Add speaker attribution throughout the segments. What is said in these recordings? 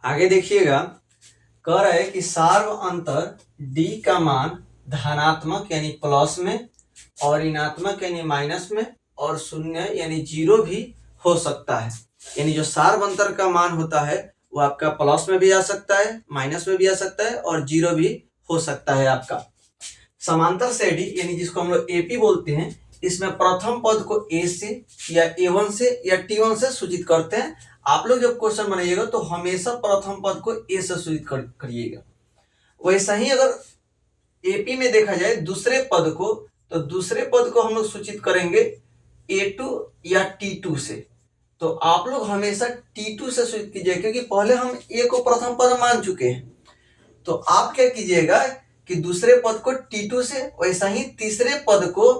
Speaker 1: आगे देखिएगा, कह रहा है कि सार्व अंतर d का मान धनात्मक यानी प्लस में और ऋणात्मक यानी माइनस में और शून्य यानी जीरो भी हो सकता है। यानी जो सार्व अंतर का मान होता है वो आपका प्लस में भी आ सकता है, माइनस में भी आ सकता है और जीरो भी हो सकता है आपका। समांतर श्रेणी यानी जिसको हम लोग एपी बोलते हैं, इसमें प्रथम पद को ए से या ए1 से या टी1 से सूचित करते हैं। आप लोग जब क्वेश्चन बनाइएगा तो हमेशा प्रथम पद को ए से सूचित करिएगा। वैसा ही अगर एपी में देखा जाए दूसरे पद को, तो दूसरे पद को हम लोग सूचित करेंगे ए2 या टी2 से। तो आप लोग हमेशा टी2 से सूचित कीजिए, क्योंकि पहले हम ए को प्रथम पद मान चुके हैं। तो आप क्या कीजिएगा कि दूसरे पद को टी2 से, वैसा ही तीसरे पद को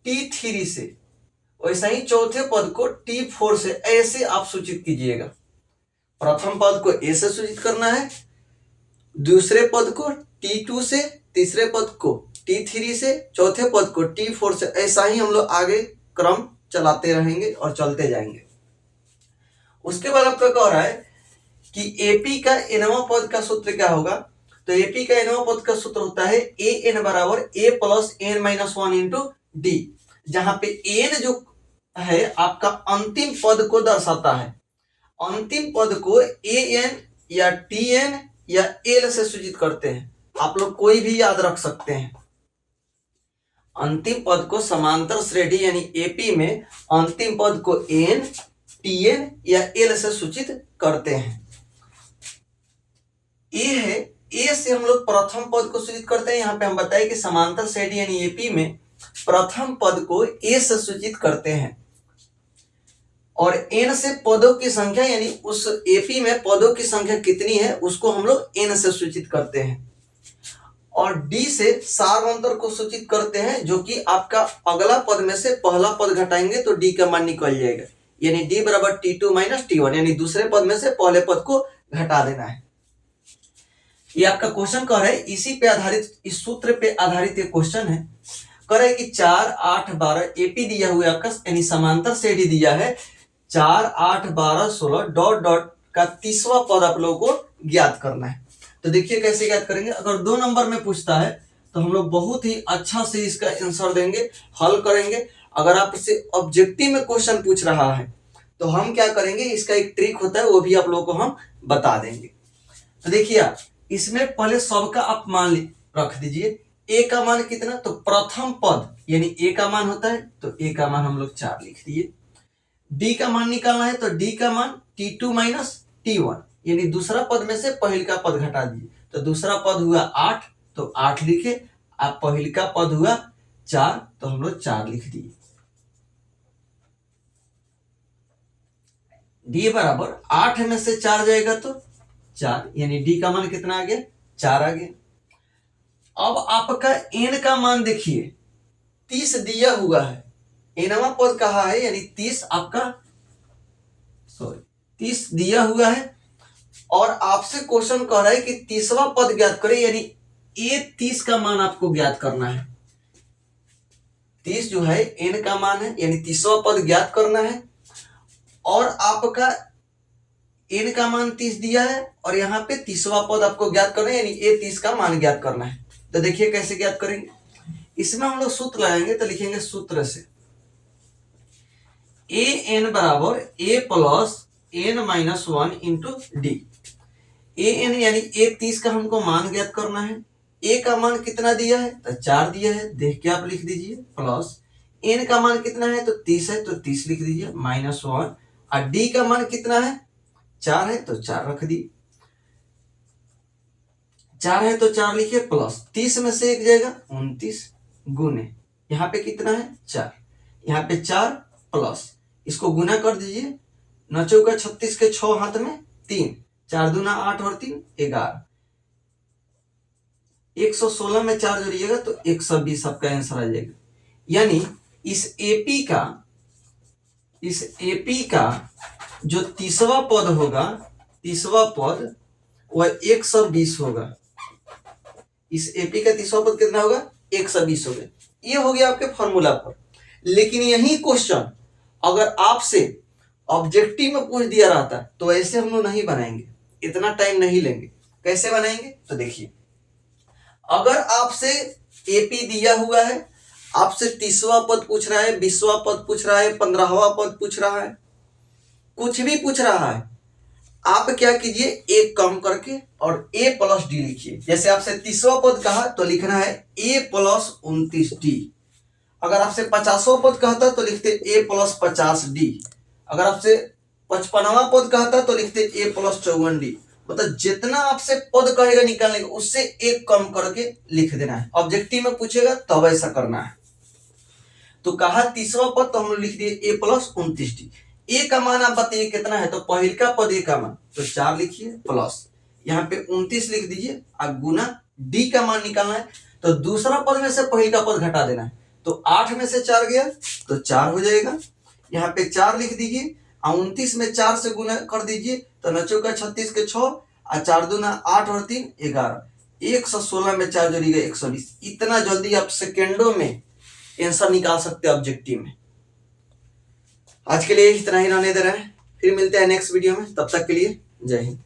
Speaker 1: टी3 से, वैसा ही चौथे पद को टी4 से, ऐसे आप सूचित कीजिएगा। प्रथम पद को ए से सूचित करना है, दूसरे पद को टी2 से, तीसरे पद को टी3 से, चौथे पद को टी4 से, ऐसा ही हम लोग आगे क्रम चलाते रहेंगे और चलते जाएंगे। उसके बाद आपका कह रहा है कि एपी का nवां पद का सूत्र क्या होगा। तो एपी का nवां पद का सूत्र होता है ए एन बराबर A plus N minus 1 into D, जहां पे एन जो है आपका अंतिम पद को दर्शाता है। अंतिम पद को ए एन या टी एन या एल से सूचित करते हैं। आप लोग कोई भी याद रख सकते हैं। अंतिम पद को समांतर श्रेणी यानी एपी में अंतिम पद को एन, टी एन या एल से सूचित करते हैं। ए है, ए से हम लोग प्रथम पद को सूचित करते हैं। यहाँ पे हम बताए कि समांतर श्रेणी यानी एपी में प्रथम पद को ए से सूचित करते हैं और एन से पदों की संख्या यानी उस एपी में पदों की संख्या कितनी है उसको हम लोग एन से सूचित करते हैं। और डी से सार्व अंतर को सूचित करते हैं, जो कि आपका अगला पद में से पहला पद घटाएंगे तो डी का मान निकल जाएगा। यानी डी बराबर टी2 माइनस टी1, यानी दूसरे पद में से पहले पद को घटा देना है। ये आपका क्वेश्चन कह रहा है, इसी पे आधारित, इस सूत्र पे आधारित ये क्वेश्चन है। कह रहा है कि 4, 8, 12 एपी दिया हुआ आपका यानी समांतर श्रेणी दिया है। 4, 8, 12, 16 डॉट डॉट का तीसरा पद आप लोगों को ज्ञात करना है। तो देखिए कैसे ज्ञात करेंगे। अगर 2 नंबर में पूछता है तो हम लोग बहुत ही अच्छा से इसका आंसर देंगे, हल करेंगे। अगर आपसे ऑब्जेक्टिव में क्वेश्चन पूछ रहा है तो हम क्या करेंगे, इसका एक ट्रिक होता है वो भी आप लोगों को हम बता देंगे। तो देखिए आप इसमें पहले सबका आप मान रख दीजिए। ए का मान कितना, तो प्रथम पद यानी ए का मान होता है, तो ए का मान हम लोग 4 लिख दिए। डी का मान निकालना है तो डी का मान टी2 माइनस टी1, यानी दूसरा पद में से पहल का पद घटा दिए। तो दूसरा पद हुआ 8, तो 8 लिखे। आप पहल का पद हुआ 4, तो हम लोग 4 लिख दिए। डी बराबर 8 में से 4 जाएगा तो 4, यानी डी का मान कितना आ गया, 4 आ गया। अब आपका एन का मान देखिए 30 दिया हुआ है। एनवां पद कहा है यानी 30 आपका 30 दिया हुआ है और आपसे क्वेश्चन कह रहा है कि 30वां पद ज्ञात करें, यानी ए 30 का मान आपको ज्ञात करना है। 30 जो है एन का मान है, यानी 30वां पद ज्ञात करना है। और आपका एन का मान 30 दिया है और यहाँ पे 30वां पद आपको ज्ञात करना है, यानी ए 30 का मान ज्ञात करना है। तो देखिए कैसे ज्ञात करेंगे। इसमें हम लोग सूत्र लगाएंगे, तो लिखेंगे सूत्र से ए एन बराबर A plus N minus 1 into D. A N यानी ए 30 का हमको मान ज्ञात करना है। ए का मान कितना दिया है, तो 4 दिया है, देख के आप लिख दीजिए। प्लस एन का मान कितना है, तो 30 है, तो 30 लिख दीजिए, माइनस 1। और डी का मान कितना है, 4 है, तो 4 रख दी। 4 है तो 4 लिखिए, प्लस 30 में से 1 जाएगा 29 गुने यहाँ पे कितना है 4, यहाँ पे 4 प्लस इसको गुना कर दीजिए। 9 चौका 36 के 6 हाथ में 3, 4 दूना 8 और 3 11। 116 में 4 जोड़िएगा तो 120 आपका आंसर आ जाएगा। यानी इस एपी का जो 30वां पद होगा, 30वां पद वह 120 होगा। इस एपी का 30वां पद कितना होगा, 120 होगा। ये हो गया आपके फॉर्मूला पर। लेकिन यही क्वेश्चन अगर आपसे ऑब्जेक्टिव में पूछ दिया रहता तो ऐसे हम लोग नहीं बनाएंगे। इतना टाइम नहीं लेंगे। कैसे बनाएंगे तो देखिए, अगर आपसे एपी दिया हुआ है, आपसे 30वां पद पूछ रहा है, 20वां पद पूछ रहा है, 15वां पद पूछ रहा है, कुछ भी पूछ रहा है, आप क्या कीजिए, एक कम करके और a प्लस डी लिखिए। जैसे आपसे 30वां पद कहा तो लिखना है a प्लस 29d। अगर आपसे 50वां पद कहता तो लिखते a प्लस 50d। अगर आपसे 55वां पद कहता तो लिखते a प्लस 54d। मतलब जितना आपसे पद कहेगा निकालने का, उससे एक कम करके लिख देना है। ऑब्जेक्टिव में पूछेगा तब ऐसा करना है। तो कहा 30वां पद तो हम लोग लिख दिए a प्लस 29d। ए का मान आप बताइए कितना है, तो पहले का पद ए का मान तो 4 लिखिए, प्लस यहाँ पे 29 लिख दीजिए, अब गुना डी का मान निकालना है। तो दूसरा पद में से पहले का पद घटा देना है, तो 8 में से 4 गया तो 4 हो जाएगा। यहाँ पे 4 लिख दीजिए, 29 में 4 से गुना कर दीजिए, तो 9 का 36 के 6 और 4 दूना 8 और 3 11, 116 में 4 जोड़िएगा 120। इतना जल्दी आप सेकेंडों में आंसर निकाल सकते हैं ऑब्जेक्टिव में। आज के लिए इतना ही रहने दे रहे हैं, फिर मिलते हैं नेक्स्ट वीडियो में, तब तक के लिए जय हिंद।